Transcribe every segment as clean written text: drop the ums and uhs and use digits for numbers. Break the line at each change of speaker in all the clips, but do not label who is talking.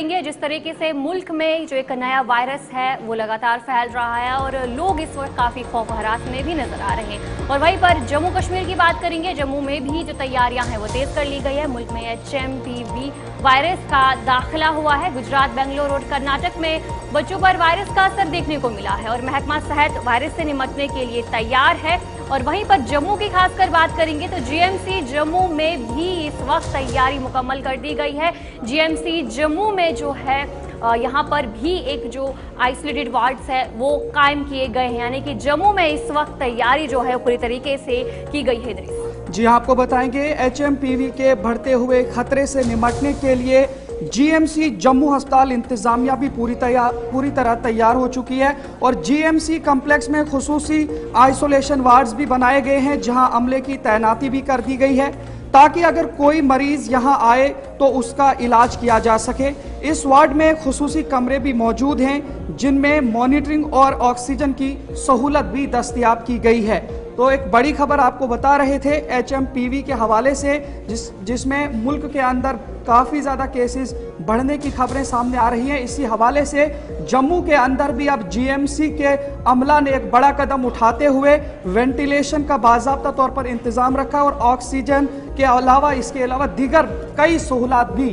जिस तरीके से मुल्क में जो एक नया वायरस है वो लगातार फैल रहा है और लोग इस वक्त काफी खौफ हरास में भी नजर आ रहे हैं। और वहीं पर जम्मू कश्मीर की बात करेंगे, जम्मू में भी जो तैयारियां हैं वो तेज कर ली गई है। मुल्क में HMPV वायरस का दाखिला हुआ है। गुजरात, बेंगलोर और कर्नाटक में बच्चों पर वायरस का असर देखने को मिला है और महकमा सेहत वायरस से निपटने के लिए तैयार है। और वहीं पर जम्मू की खासकर बात करेंगे तो GMC जम्मू में भी इस वक्त तैयारी मुकम्मल कर दी गई है। GMC जम्मू में जो है यहाँ पर भी एक जो आइसोलेटेड वार्ड्स है वो कायम किए गए हैं, यानी कि जम्मू में इस वक्त तैयारी जो है पूरी तरीके से की गई है।
जी आपको बताएंगे HMPV के बढ़ते हुए खतरे से निपटने के लिए GMC जम्मू अस्पताल इंतजामिया भी पूरी तरह तैयार हो चुकी है और GMC कम्प्लेक्स में खुसूसी आइसोलेशन वार्ड्स भी बनाए गए हैं जहां अमले की तैनाती भी कर दी गई है ताकि अगर कोई मरीज यहां आए तो उसका इलाज किया जा सके। इस वार्ड में खुसूसी कमरे भी मौजूद हैं जिनमें मॉनिटरिंग और ऑक्सीजन की सहूलत भी दस्तयाब की गई है। तो एक बड़ी खबर आपको बता रहे थे HMPV के हवाले से जिसमें मुल्क के अंदर काफ़ी ज़्यादा केसेस बढ़ने की खबरें सामने आ रही हैं। इसी हवाले से जम्मू के अंदर भी अब GMC के अमला ने एक बड़ा कदम उठाते हुए वेंटिलेशन का बाज़ाब्ता तौर पर इंतज़ाम रखा और ऑक्सीजन के अलावा इसके अलावा दीगर कई सहूलत भी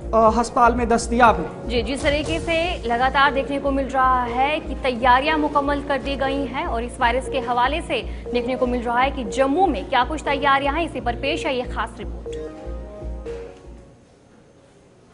अस्पताल में दस्तयाब है।
जी, जिस तरीके से लगातार देखने को मिल रहा है कि तैयारियां मुकम्मल कर दी गई हैं और इस वायरस के हवाले से देखने को मिल रहा है कि जम्मू में क्या कुछ तैयारियां हैं, इसी पर पेश है ये खास रिपोर्ट।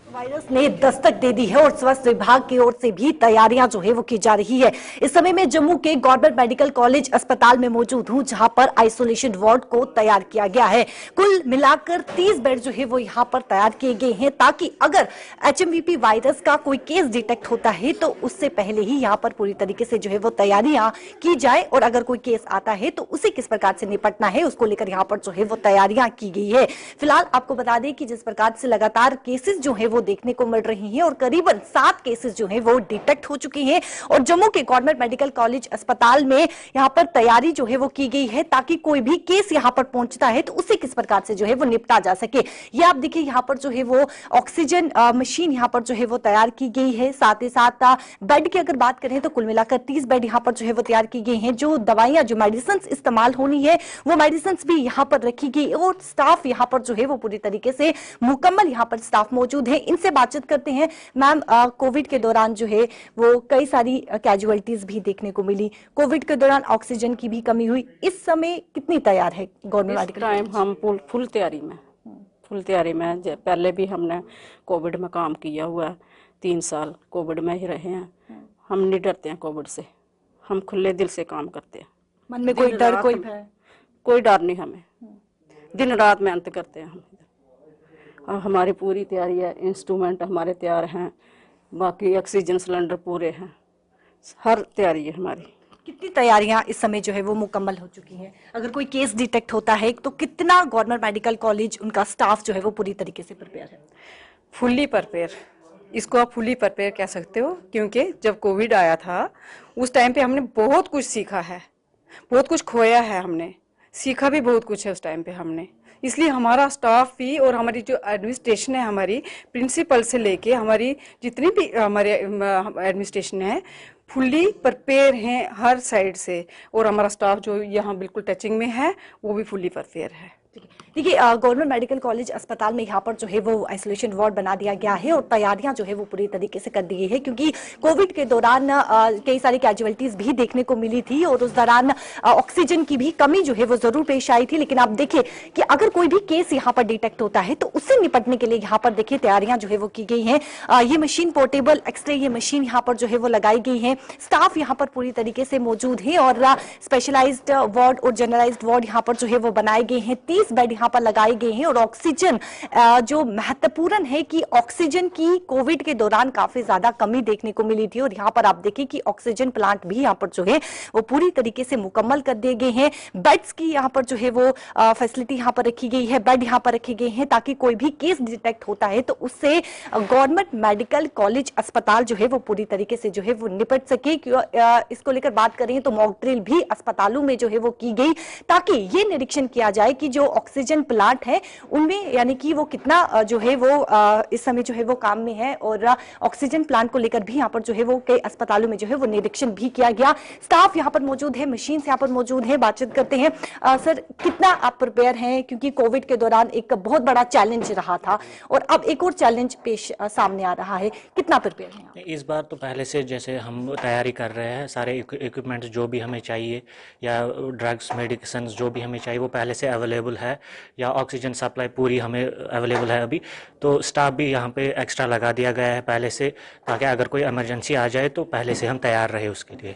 वायरस ने दस्तक दे दी है और स्वास्थ्य विभाग की ओर से भी तैयारियां जो है वो की जा रही है। इस समय में जम्मू के गवर्नमेंट मेडिकल कॉलेज अस्पताल में मौजूद हूं जहां पर आइसोलेशन वार्ड को तैयार किया गया है। कुल मिलाकर 30 बेड जो है वो यहां पर तैयार किए गए हैं ताकि अगर HMPV वायरस का कोई केस डिटेक्ट होता है तो उससे पहले ही यहां पर पूरी तरीके से जो है वो तैयारियां की जाए और अगर कोई केस आता है तो उसे किस प्रकार से निपटना है उसको लेकर यहाँ पर जो है वो तैयारियां की गई है। फिलहाल आपको बता दें कि जिस प्रकार से लगातार केसेस जो है वो देखने को मिल रही हैं और करीबन 7 केसेस जो हैं वो डिटेक्ट हो चुकी हैं और जम्मू के गवर्नमेंट मेडिकल कॉलेज अस्पताल में यहां पर तैयारी जो है वो की गई है ताकि कोई भी केस यहां पर पहुंचता है तो उसे किस प्रकार से जो है वो निपटा जा सके। ये आप देखिए यहां पर जो है वो ऑक्सीजन मशीन यहां पर जो है वो तैयार की गई है। साथ ही साथ बेड की अगर बात करें तो कुल मिलाकर 30 बेड यहां पर जो है वो तैयार की गई हैं। जो दवाइयां जो मेडिसिन इस्तेमाल होनी है वो मेडिसिन भी यहां पर रखी गई और स्टाफ यहां पर जो है वो पूरी तरीके से मुकम्मल यहां पर स्टाफ मौजूद है। इनसे बातचीत करते हैं। मैम, कोविड के दौरान जो है वो कई सारी कैजुअलिटीज भी देखने को मिली, कोविड के दौरान ऑक्सीजन की भी कमी हुई, इस समय कितनी तैयार है गवर्नमेंट मेडिकल?
टाइम हम फुल तैयारी में पहले भी हमने कोविड में काम किया हुआ है, 3 साल कोविड में ही रहे हैं। हम नहीं डरते हैं कोविड से, हम खुले दिल से काम करते हैं।
मन में कोई डर कोई भय?
कोई डर नहीं हमें, दिन रात मेहनत करते हैं हम और हमारी पूरी तैयारी है। इंस्ट्रूमेंट हमारे तैयार हैं, बाकी ऑक्सीजन सिलेंडर पूरे हैं, हर तैयारी है हमारी।
कितनी तैयारियां इस समय जो है वो मुकम्मल हो चुकी हैं? अगर कोई केस डिटेक्ट होता है तो कितना गवर्नमेंट मेडिकल कॉलेज उनका स्टाफ जो है वो पूरी तरीके से प्रिपेयर है?
फुल्ली प्रिपेयर, इसको आप फुल्ली प्रिपेयर कह सकते हो क्योंकि जब कोविड आया था उस टाइम पे हमने बहुत कुछ सीखा है, बहुत कुछ खोया है, हमने सीखा भी बहुत कुछ है उस टाइम पे हमने। इसलिए हमारा स्टाफ भी और हमारी जो एडमिनिस्ट्रेशन है, हमारी प्रिंसिपल से लेके हमारी जितनी भी हमारे एडमिनिस्ट्रेशन है फुल्ली प्रिपेयर हैं हर साइड से और हमारा स्टाफ जो यहाँ बिल्कुल टचिंग में है वो भी फुल्ली प्रिपेयर है।
देखिए, गवर्नमेंट मेडिकल कॉलेज अस्पताल में यहाँ पर जो है वो आइसोलेशन वार्ड बना दिया गया है और तैयारियां जो है वो पूरी तरीके से कर दी गई है क्योंकि कोविड के दौरान कई सारी कैजुअलिटीज भी देखने को मिली थी और उस दौरान ऑक्सीजन की भी कमी जो है वो जरूर पेश आई थी। लेकिन आप देखिए कि अगर कोई भी केस यहाँ पर डिटेक्ट होता है तो उससे निपटने के लिए यहाँ पर देखिए तैयारियां जो है वो की गई हैं। ये मशीन पोर्टेबल एक्सरे ये मशीन यहाँ पर जो है वो लगाई गई है। स्टाफ यहाँ पर पूरी तरीके से मौजूद है और स्पेशलाइज्ड वार्ड और जनरलाइज्ड वार्ड यहाँ पर जो है वो बनाए गए हैं। 30 बेड यहाँ पर लगाए गए हैं और ऑक्सीजन जो महत्वपूर्ण है कि ऑक्सीजन की कोविड के दौरान काफी ज्यादा कमी देखने को मिली थी और यहाँ पर आप देखिए कि ऑक्सीजन प्लांट भी यहाँ पर जो है वो पूरी तरीके से मुकम्मल कर दिए गए हैं। बेड्स की यहाँ पर जो है वो फैसिलिटी यहाँ पर रखी गई है, बेड यहाँ पर रखे गए हैं ताकि कोई भी केस डिटेक्ट होता है तो उससे गवर्नमेंट मेडिकल कॉलेज अस्पताल जो है वो पूरी तरीके से जो है वो निपट सके। इसको लेकर बात करें तो मॉक ड्रिल भी अस्पतालों में जो है वो की गई ताकि ये निरीक्षण किया जाए कि जो ऑक्सीजन प्लांट है उनमें यानी कि वो कितना जो है वो इस समय जो है वो काम में है, और ऑक्सीजन प्लांट को लेकर भी यहाँ पर जो है वो कई अस्पतालों में जो है वो निरीक्षण भी किया गया। स्टाफ यहाँ पर मौजूद है, मशीन यहाँ पर मौजूद है, बातचीत करते हैं। सर, कितना आप प्रिपेयर हैं, क्योंकि कोविड के दौरान एक बहुत बड़ा चैलेंज रहा था और अब एक और चैलेंज पेश सामने आ रहा है, कितना प्रिपेयर हैं आप?
इस बार तो पहले से जैसे हम तैयारी कर रहे हैं, सारे इक्विपमेंट्स जो भी हमें चाहिए या ड्रग्स मेडिसिन जो भी हमें चाहिए वो पहले से अवेलेबल है, या ऑक्सीजन सप्लाई पूरी हमें अवेलेबल है अभी। तो स्टाफ भी यहाँ पे एक्स्ट्रा लगा दिया गया है पहले से, ताकि अगर कोई इमरजेंसी आ जाए तो पहले से हम तैयार रहे उसके लिए।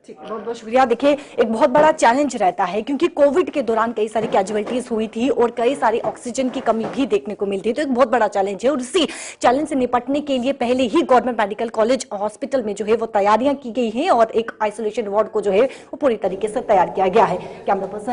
ठीक है, बहुत बहुत शुक्रिया। देखिए, एक बहुत बड़ा चैलेंज रहता है क्योंकि कोविड के दौरान कई सारी कैजुअलिटीज हुई थी और कई सारी ऑक्सीजन की कमी भी देखने को मिलती है, तो एक बहुत बड़ा चैलेंज है और इसी चैलेंज से निपटने के लिए पहले ही गवर्नमेंट मेडिकल कॉलेज हॉस्पिटल में जो है वो तैयारियां की गई हैं और एक आइसोलेशन वार्ड को जो है वो पूरी तरीके से तैयार किया गया है। Camera person